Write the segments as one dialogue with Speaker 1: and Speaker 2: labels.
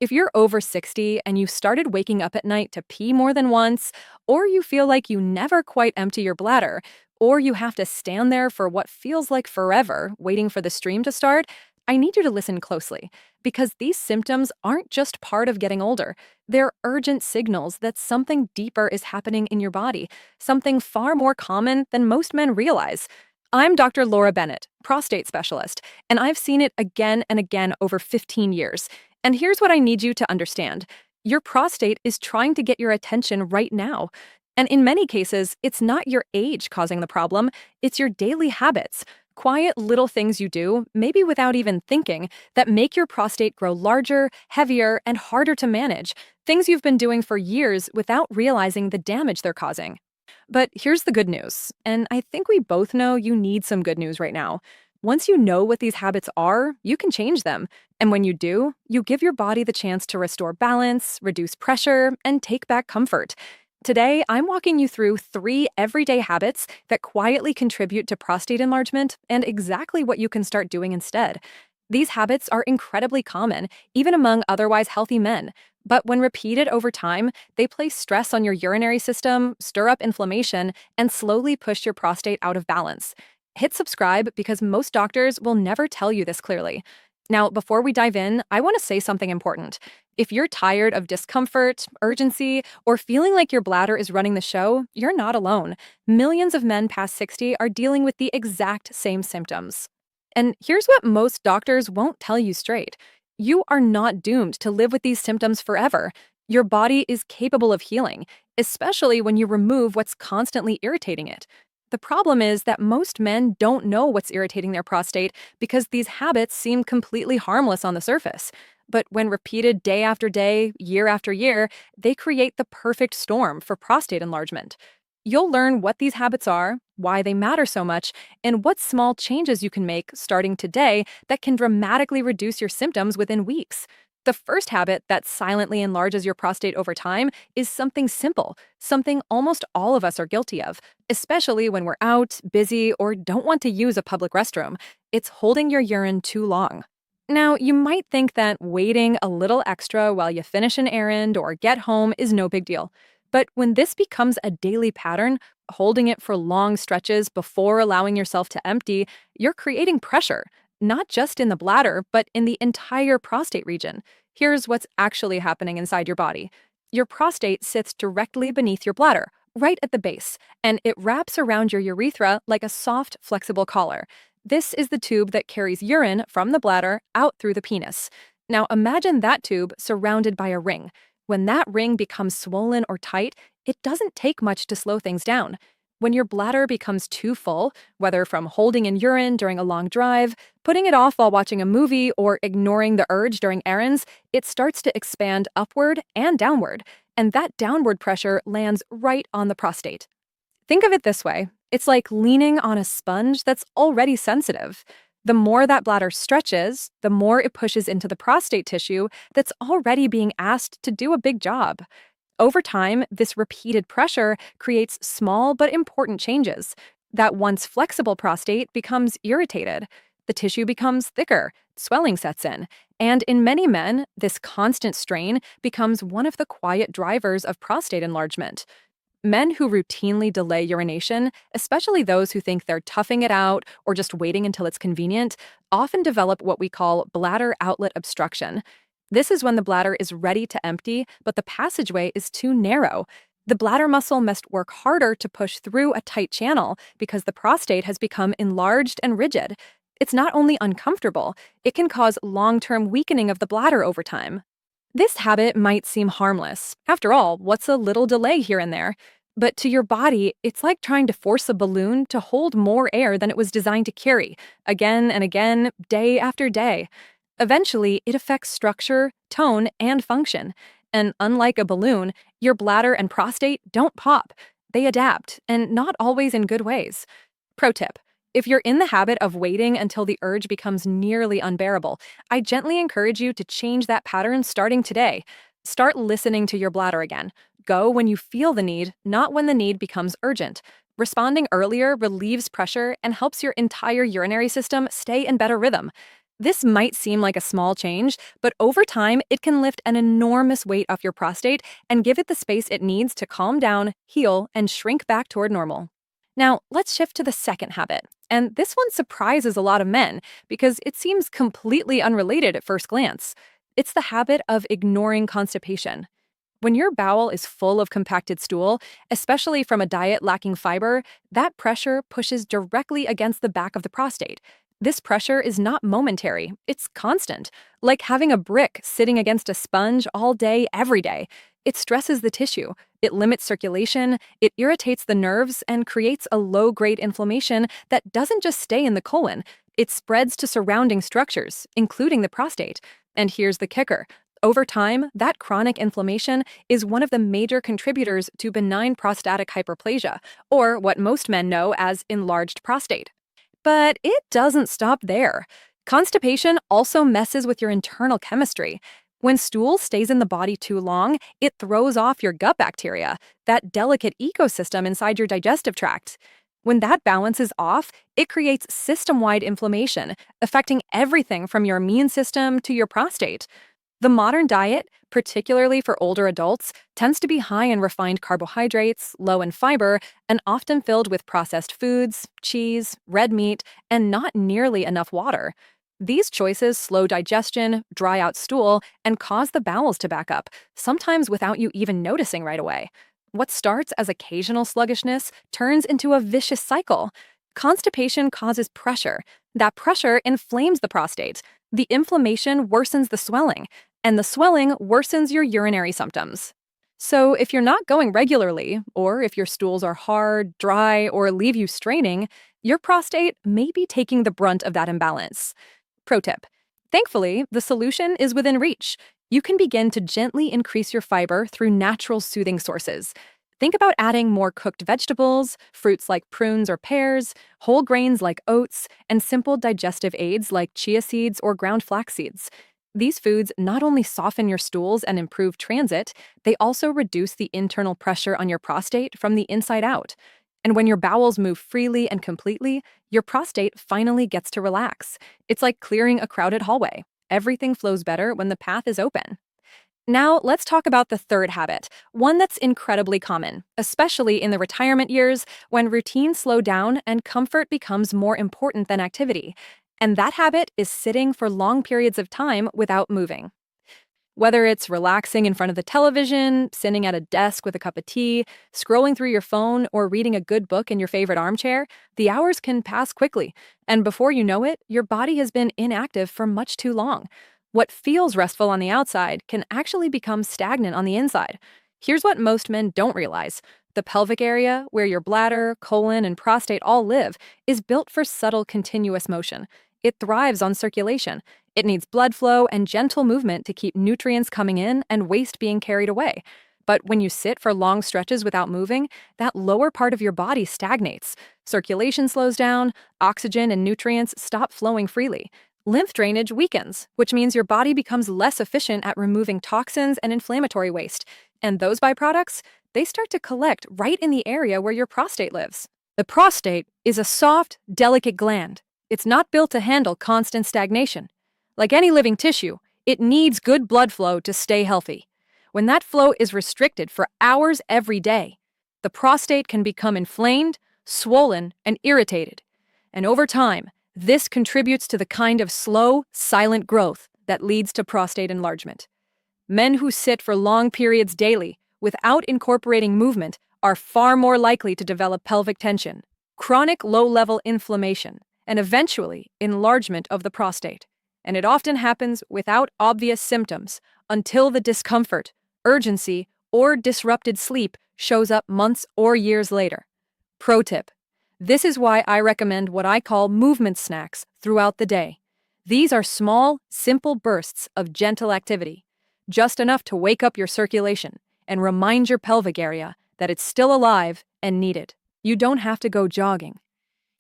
Speaker 1: If you're over 60 and you started waking up at night to pee more than once, or you feel like you never quite empty your bladder, or you have to stand there for what feels like forever waiting for the stream to start, I need you to listen closely because these symptoms aren't just part of getting older. They're urgent signals that something deeper is happening in your body, something far more common than most men realize. I'm Dr. Laura Bennett, prostate specialist, and I've seen it again and again over 15 years. And here's what I need you to understand. Your prostate is trying to get your attention right now. And in many cases, it's not your age causing the problem, it's your daily habits. Quiet little things you do, maybe without even thinking, that make your prostate grow larger, heavier, and harder to manage. Things you've been doing for years without realizing the damage they're causing. But here's the good news, and I think we both know you need some good news right now. Once you know what these habits are, you can change them. And when you do, you give your body the chance to restore balance, reduce pressure, and take back comfort. Today, I'm walking you through 3 everyday habits that quietly contribute to prostate enlargement and exactly what you can start doing instead. These habits are incredibly common, even among otherwise healthy men. But when repeated over time, they place stress on your urinary system, stir up inflammation, and slowly push your prostate out of balance. Hit subscribe because most doctors will never tell you this clearly. Now, before we dive in, I want to say something important. If you're tired of discomfort, urgency, or feeling like your bladder is running the show, you're not alone. Millions of men past 60 are dealing with the exact same symptoms. And here's what most doctors won't tell you straight. You are not doomed to live with these symptoms forever. Your body is capable of healing, especially when you remove what's constantly irritating it. The problem is that most men don't know what's irritating their prostate because these habits seem completely harmless on the surface. But when repeated day after day, year after year, they create the perfect storm for prostate enlargement. You'll learn what these habits are, why they matter so much, and what small changes you can make starting today that can dramatically reduce your symptoms within weeks. The first habit that silently enlarges your prostate over time is something simple, something almost all of us are guilty of, especially when we're out, busy, or don't want to use a public restroom. It's holding your urine too long. Now, you might think that waiting a little extra while you finish an errand or get home is no big deal. But when this becomes a daily pattern, holding it for long stretches before allowing yourself to empty, you're creating pressure, not just in the bladder, but in the entire prostate region. Here's what's actually happening inside your body. Your prostate sits directly beneath your bladder, right at the base, and it wraps around your urethra like a soft, flexible collar. This is the tube that carries urine from the bladder out through the penis. Now imagine that tube surrounded by a ring. When that ring becomes swollen or tight, it doesn't take much to slow things down. When your bladder becomes too full, whether from holding in urine during a long drive, putting it off while watching a movie, or ignoring the urge during errands, it starts to expand upward and downward, and that downward pressure lands right on the prostate. Think of it this way. It's like leaning on a sponge that's already sensitive. The more that bladder stretches, the more it pushes into the prostate tissue that's already being asked to do a big job. Over time, this repeated pressure creates small but important changes. That once flexible prostate becomes irritated. The tissue becomes thicker, swelling sets in, and in many men, this constant strain becomes one of the quiet drivers of prostate enlargement. Men who routinely delay urination, especially those who think they're toughing it out or just waiting until it's convenient, often develop what we call bladder outlet obstruction. This is when the bladder is ready to empty, but the passageway is too narrow. The bladder muscle must work harder to push through a tight channel because the prostate has become enlarged and rigid. It's not only uncomfortable, it can cause long-term weakening of the bladder over time. This habit might seem harmless. After all, what's a little delay here and there? But to your body, it's like trying to force a balloon to hold more air than it was designed to carry, again and again, day after day. Eventually, it affects structure, tone, and function. And unlike a balloon, your bladder and prostate don't pop. They adapt, and not always in good ways. Pro tip. If you're in the habit of waiting until the urge becomes nearly unbearable, I gently encourage you to change that pattern starting today. Start listening to your bladder again. Go when you feel the need, not when the need becomes urgent. Responding earlier relieves pressure and helps your entire urinary system stay in better rhythm. This might seem like a small change, but over time, it can lift an enormous weight off your prostate and give it the space it needs to calm down, heal, and shrink back toward normal. Now, let's shift to the second habit. And this one surprises a lot of men because it seems completely unrelated at first glance. It's the habit of ignoring constipation. When your bowel is full of compacted stool, especially from a diet lacking fiber, that pressure pushes directly against the back of the prostate. This pressure is not momentary, it's constant, like having a brick sitting against a sponge all day, every day. It stresses the tissue, it limits circulation, it irritates the nerves, and creates a low grade inflammation that doesn't just stay in the colon, it spreads to surrounding structures, including the prostate. And here's the kicker. Over time, that chronic inflammation is one of the major contributors to benign prostatic hyperplasia, or what most men know as enlarged prostate. But it doesn't stop there. Constipation also messes with your internal chemistry. When stool stays in the body too long, it throws off your gut bacteria, that delicate ecosystem inside your digestive tract. When that balance is off, it creates system-wide inflammation, affecting everything from your immune system to your prostate. The modern diet, particularly for older adults, tends to be high in refined carbohydrates, low in fiber, and often filled with processed foods, cheese, red meat, and not nearly enough water. These choices slow digestion, dry out stool, and cause the bowels to back up, sometimes without you even noticing right away. What starts as occasional sluggishness turns into a vicious cycle. Constipation causes pressure. That pressure inflames the prostate. The inflammation worsens the swelling, and the swelling worsens your urinary symptoms. So, if you're not going regularly, or if your stools are hard, dry, or leave you straining, your prostate may be taking the brunt of that imbalance. Pro tip. Thankfully, the solution is within reach. You can begin to gently increase your fiber through natural soothing sources. Think about adding more cooked vegetables, fruits like prunes or pears, whole grains like oats, and simple digestive aids like chia seeds or ground flax seeds. These foods not only soften your stools and improve transit, they also reduce the internal pressure on your prostate from the inside out. And when your bowels move freely and completely, your prostate finally gets to relax. It's like clearing a crowded hallway. Everything flows better when the path is open. Now, let's talk about the third habit, one that's incredibly common, especially in the retirement years when routines slow down and comfort becomes more important than activity. And that habit is sitting for long periods of time without moving. Whether it's relaxing in front of the television, sitting at a desk with a cup of tea, scrolling through your phone, or reading a good book in your favorite armchair, the hours can pass quickly. And before you know it, your body has been inactive for much too long. What feels restful on the outside can actually become stagnant on the inside. Here's what most men don't realize. The pelvic area, where your bladder, colon, and prostate all live, is built for subtle, continuous motion. It thrives on circulation. It needs blood flow and gentle movement to keep nutrients coming in and waste being carried away. But when you sit for long stretches without moving, that lower part of your body stagnates. Circulation slows down, oxygen and nutrients stop flowing freely. Lymph drainage weakens, which means your body becomes less efficient at removing toxins and inflammatory waste. And those byproducts, they start to collect right in the area where your prostate lives. The prostate is a soft, delicate gland. It's not built to handle constant stagnation. Like any living tissue, it needs good blood flow to stay healthy. When that flow is restricted for hours every day, the prostate can become inflamed, swollen, and irritated. And over time, this contributes to the kind of slow, silent growth that leads to prostate enlargement. Men who sit for long periods daily without incorporating movement are far more likely to develop pelvic tension, chronic low-level inflammation, and eventually enlargement of the prostate. And it often happens without obvious symptoms until the discomfort, urgency, or disrupted sleep shows up months or years later. Pro tip. This is why I recommend what I call movement snacks throughout the day. These are small, simple bursts of gentle activity, just enough to wake up your circulation and remind your pelvic area that it's still alive and needed. You don't have to go jogging.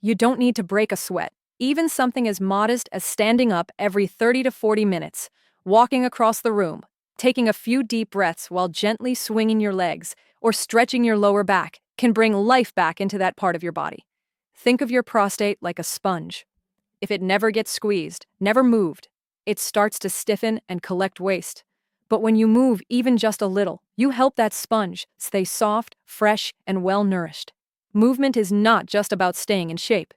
Speaker 1: You don't need to break a sweat. Even something as modest as standing up every 30 to 40 minutes, walking across the room, taking a few deep breaths while gently swinging your legs or stretching your lower back can bring life back into that part of your body. Think of your prostate like a sponge. If it never gets squeezed, never moved, it starts to stiffen and collect waste. But when you move even just a little, you help that sponge stay soft, fresh, and well-nourished. Movement is not just about staying in shape.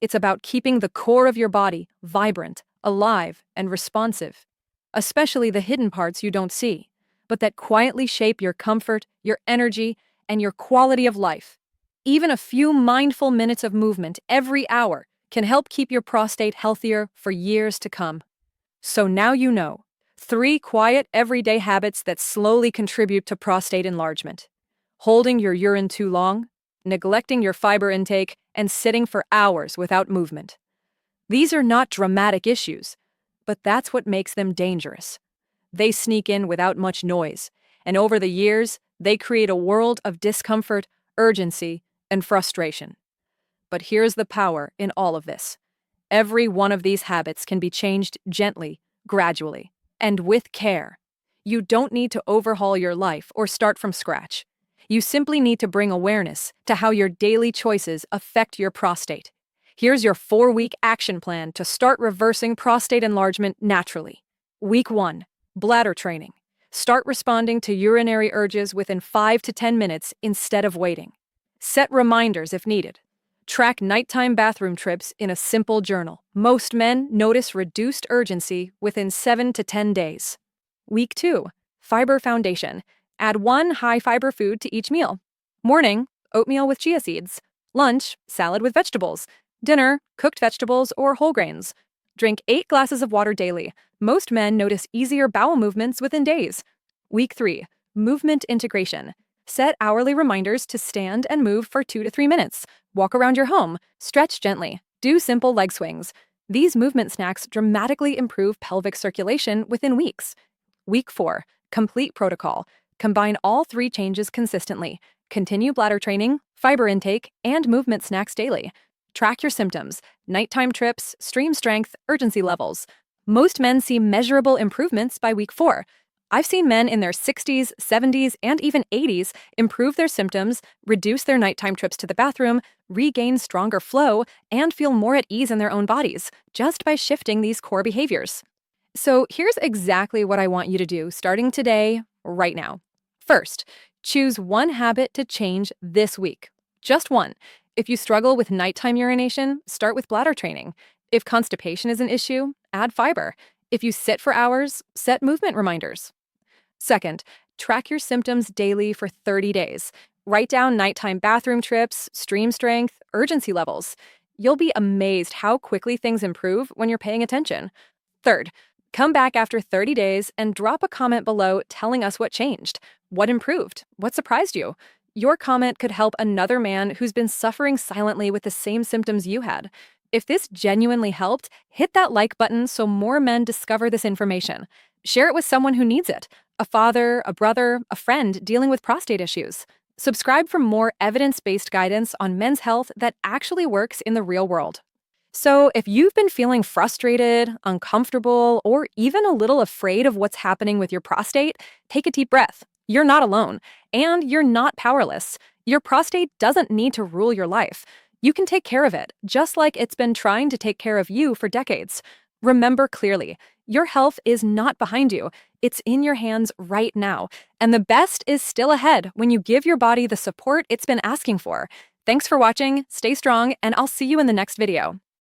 Speaker 1: It's about keeping the core of your body vibrant, alive, and responsive. Especially the hidden parts you don't see, but that quietly shape your comfort, your energy, and your quality of life. Even a few mindful minutes of movement every hour can help keep your prostate healthier for years to come. So now you know 3 quiet, everyday habits that slowly contribute to prostate enlargement: holding your urine too long, neglecting your fiber intake, and sitting for hours without movement. These are not dramatic issues, but that's what makes them dangerous. They sneak in without much noise, and over the years, they create a world of discomfort, urgency, and frustration. But here's the power in all of this. Every one of these habits can be changed gently, gradually, and with care. You don't need to overhaul your life or start from scratch. You simply need to bring awareness to how your daily choices affect your prostate. Here's your 4-week action plan to start reversing prostate enlargement naturally. Week 1. Bladder training. Start responding to urinary urges within 5 to 10 minutes instead of waiting. Set reminders if needed. Track nighttime bathroom trips in a simple journal. Most men notice reduced urgency within 7 to 10 days. Week 2. Fiber foundation. Add 1 high-fiber food to each meal. Morning, oatmeal with chia seeds. Lunch, salad with vegetables. Dinner, cooked vegetables or whole grains. Drink 8 glasses of water daily. Most men notice easier bowel movements within days. Week 3. Movement integration. Set hourly reminders to stand and move for 2 to 3 minutes. Walk around your home. Stretch gently. Do simple leg swings. These movement snacks dramatically improve pelvic circulation within weeks. Week 4. Complete protocol. Combine all 3 changes consistently. Continue bladder training, fiber intake, and movement snacks daily. Track your symptoms, nighttime trips, stream strength, urgency levels. Most men see measurable improvements by week 4. I've seen men in their 60s, 70s, and even 80s improve their symptoms, reduce their nighttime trips to the bathroom, regain stronger flow, and feel more at ease in their own bodies, just by shifting these core behaviors. So here's exactly what I want you to do starting today, right now. First, choose 1 habit to change this week. Just 1. If you struggle with nighttime urination, start with bladder training. If constipation is an issue, add fiber. If you sit for hours, set movement reminders. Second, track your symptoms daily for 30 days. Write down nighttime bathroom trips, stream strength, urgency levels. You'll be amazed how quickly things improve when you're paying attention. Third, come back after 30 days and drop a comment below telling us what changed, what improved, what surprised you. Your comment could help another man who's been suffering silently with the same symptoms you had. If this genuinely helped, hit that like button so more men discover this information. Share it with someone who needs it, a father, a brother, a friend dealing with prostate issues. Subscribe for more evidence-based guidance on men's health that actually works in the real world. So if you've been feeling frustrated, uncomfortable, or even a little afraid of what's happening with your prostate, take a deep breath. You're not alone, and you're not powerless. Your prostate doesn't need to rule your life. You can take care of it, just like it's been trying to take care of you for decades. Remember clearly, your health is not behind you. It's in your hands right now. And the best is still ahead when you give your body the support it's been asking for. Thanks for watching, stay strong, and I'll see you in the next video.